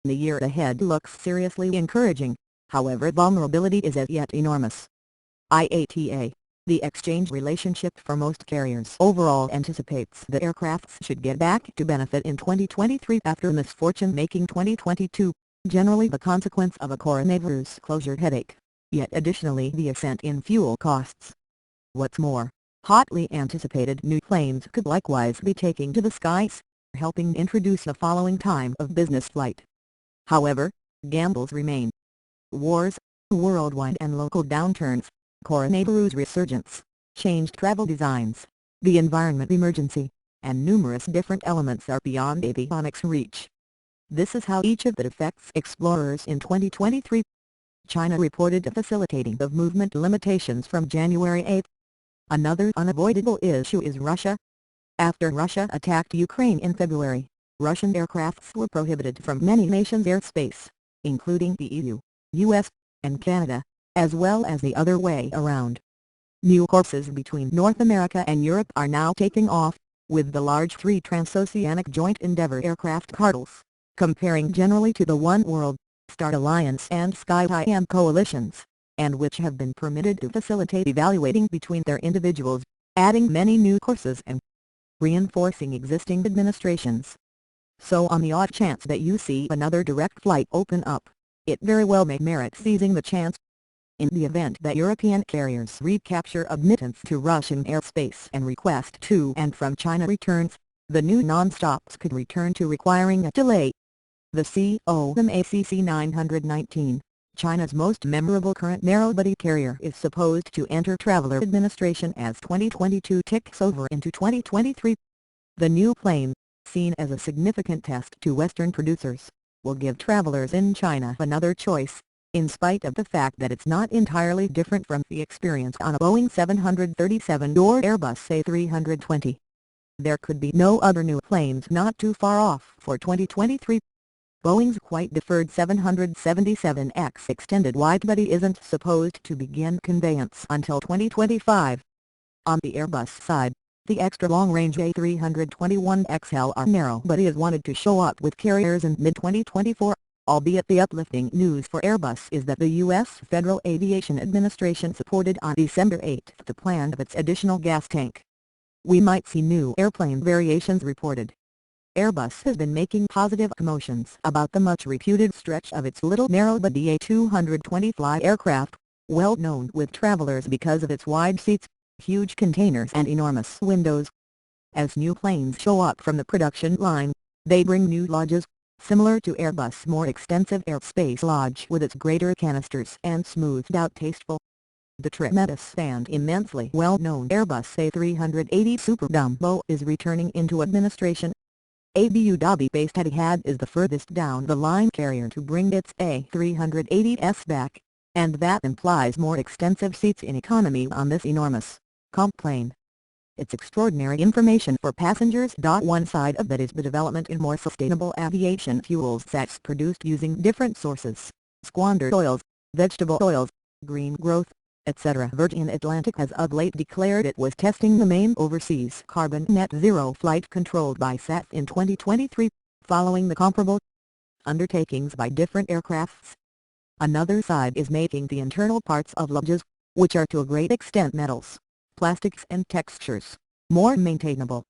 The year ahead looks seriously encouraging, however vulnerability is as yet enormous. IATA, the exchange relationship for most carriers, overall anticipates that aircrafts should get back to benefit in 2023 after misfortune making 2022, generally the consequence of a coronavirus closure headache, yet additionally the ascent in fuel costs. What's more, hotly anticipated new planes could likewise be taking to the skies, helping introduce the following time of business flight. However, gambles remain. Wars, worldwide and local downturns, coronavirus resurgence, changed travel designs, the environment emergency, and numerous different elements are beyond avionics reach. This is how each of it affects explorers in 2023. China reported a facilitating of movement limitations from January 8. Another unavoidable issue is Russia. After Russia attacked Ukraine in February, Russian aircrafts were prohibited from many nations' airspace, including the EU, US, and Canada, as well as the other way around. New courses between North America and Europe are now taking off, with the large 3 transoceanic joint endeavor aircraft cartels, comparing generally to the One World, Star Alliance and SkyTeam coalitions, and which have been permitted to facilitate evaluating between their individuals, adding many new courses and reinforcing existing administrations. So on the odd chance that you see another direct flight open up, it very well may merit seizing the chance. In the event that European carriers recapture admittance to Russian airspace and request to and from China returns, the new non-stops could return to requiring a delay. The COMAC C919, China's most memorable current narrow-body carrier, is supposed to enter traveler administration as 2022 ticks over into 2023. The new plane, seen as a significant test to Western producers, will give travelers in China another choice, in spite of the fact that it's not entirely different from the experience on a Boeing 737 or Airbus A320. There could be no other new planes not too far off for 2023. Boeing's quite deferred 777X extended widebody isn't supposed to begin conveyance until 2025. On the Airbus side, the extra long-range A321XLR narrow-body is wanted to show up with carriers in mid-2024, albeit the uplifting news for Airbus is that the US Federal Aviation Administration supported on December 8 the plan of its additional gas tank. We might see new airplane variations reported. Airbus has been making positive commotions about the much-reputed stretch of its little narrow-body A220 fly aircraft, well known with travelers because of its wide seats, huge containers and enormous windows. As new planes show up from the production line, they bring new lodges, similar to Airbus' more extensive Airspace lodge with its greater canisters and smoothed-out tasteful. The tremendous and immensely well-known Airbus A380 superjumbo is returning into administration. Abu Dhabi-based Etihad is the furthest down-the-line carrier to bring its A380s back, and that implies more extensive seats in economy on this enormous comp plane. It's extraordinary information for passengers.One side of that is the development in more sustainable aviation fuels that's produced using different sources, squandered oils, vegetable oils, green growth, etc. Virgin Atlantic has of late declared it was testing the main overseas carbon net zero flight controlled by SAF in 2023, following the comparable undertakings by different aircrafts. Another side is making the internal parts of lodges, which are to a great extent metals, plastics and textures, more maintainable.